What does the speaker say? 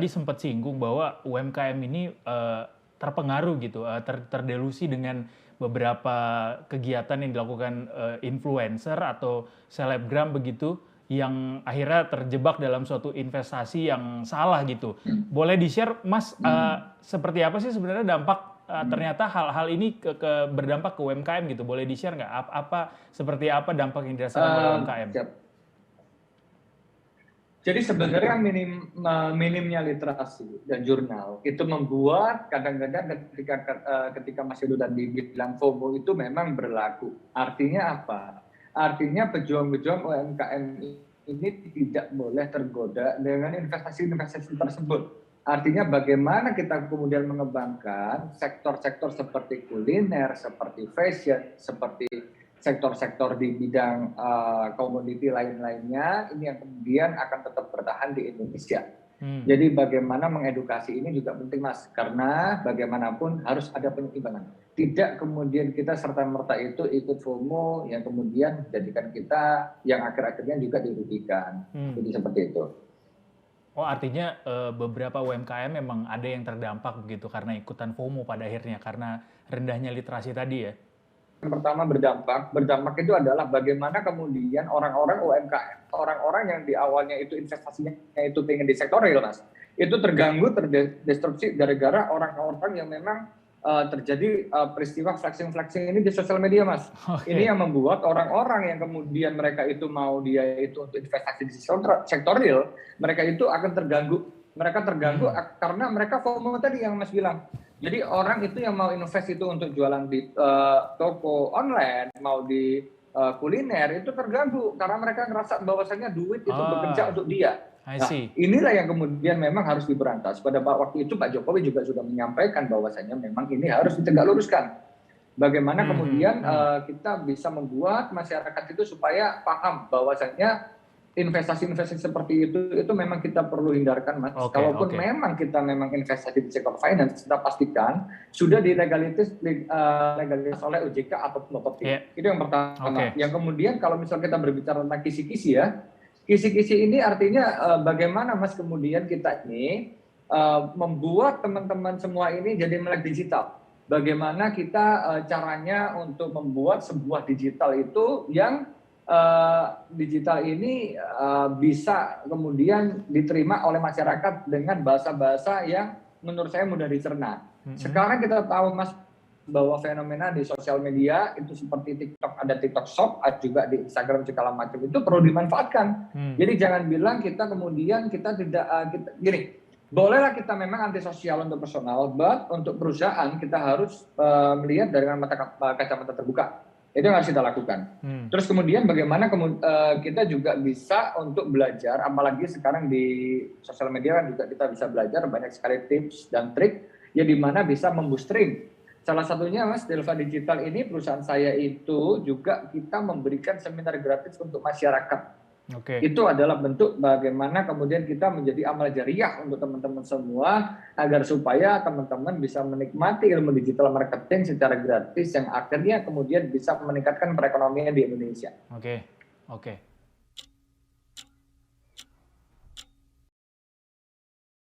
tadi sempat singgung bahwa UMKM ini terpengaruh gitu, terdelusi dengan beberapa kegiatan yang dilakukan influencer atau selebgram begitu, yang akhirnya terjebak dalam suatu investasi yang salah gitu. Boleh di-share, Mas, seperti apa sih sebenarnya dampak ternyata hal-hal ini berdampak ke UMKM gitu? Boleh di-share nggak? Seperti apa dampak yang dirasakan oleh UMKM? Siap. Jadi sebenarnya minimnya literasi dan jurnal itu membuat kadang-kadang ketika Mas Edo tadi bilang FOMO itu memang berlaku. Artinya apa? Artinya pejuang-pejuang UMKM ini tidak boleh tergoda dengan investasi-investasi tersebut. Artinya bagaimana kita kemudian mengembangkan sektor-sektor seperti kuliner, seperti fashion, seperti sektor-sektor di bidang komoditi lain-lainnya ini yang kemudian akan tetap bertahan di Indonesia. Jadi bagaimana mengedukasi ini juga penting, Mas, karena bagaimanapun harus ada penyeimbangan. Tidak kemudian kita serta-merta itu ikut FOMO yang kemudian menjadikan kita yang akhir-akhirnya juga dirugikan. Jadi seperti itu. Oh, artinya beberapa UMKM memang ada yang terdampak begitu karena ikutan FOMO pada akhirnya karena rendahnya literasi tadi ya? Yang pertama berdampak itu adalah bagaimana kemudian orang-orang UMKM, orang-orang yang di awalnya itu investasinya itu pengen di sektor real, Mas, itu terganggu, terdestruksi gara-gara orang-orang yang memang terjadi peristiwa flexing ini di sosial media, Mas. Okay. Ini yang membuat orang-orang yang kemudian mereka itu mau dia itu untuk investasi di sektor real, mereka itu akan terganggu. Mereka terganggu karena mereka FOMO tadi yang Mas bilang. Jadi orang itu yang mau invest itu untuk jualan di toko online, mau di kuliner itu terganggu karena mereka ngerasa bahwasannya duit itu bekerja untuk dia. Nah, inilah yang kemudian memang harus diberantas. Pada waktu itu Pak Jokowi juga sudah menyampaikan bahwasannya memang ini harus ditegak luruskan. Bagaimana kemudian kita bisa membuat masyarakat itu supaya paham bahwasannya investasi-investasi seperti itu memang kita perlu hindarkan, Mas. Kalaupun memang kita memang investasi di sektor finance, kita pastikan sudah dilegalitas oleh OJK atau Bapepti. Itu yang pertama. Yang kemudian kalau misalnya kita berbicara tentang kisi-kisi ya, kisi-kisi ini artinya bagaimana, Mas, kemudian kita ini membuat teman-teman semua ini jadi melek digital. Bagaimana kita caranya untuk membuat sebuah digital itu yang digital ini bisa kemudian diterima oleh masyarakat dengan bahasa-bahasa yang menurut saya mudah dicerna. Sekarang kita tahu, Mas, bahwa fenomena di sosial media itu seperti TikTok, ada TikTok Shop, juga di Instagram segala macam itu perlu dimanfaatkan. Jadi jangan bilang kita kemudian kita tidak gini. Bolehlah kita memang antisosial untuk personal, but untuk perusahaan kita harus melihat dengan kacamata terbuka. Itu yang harus kita lakukan. Terus kemudian bagaimana kita juga bisa untuk belajar, apalagi sekarang di sosial media kan juga kita bisa belajar banyak sekali tips dan trik ya di mana bisa memboostering. Salah satunya, Mas, Delva Digital ini perusahaan saya itu juga kita memberikan seminar gratis untuk masyarakat. Itu adalah bentuk bagaimana kemudian kita menjadi amal jariah untuk teman-teman semua agar supaya teman-teman bisa menikmati ilmu digital marketing secara gratis yang akhirnya kemudian bisa meningkatkan perekonomian di Indonesia. Oke.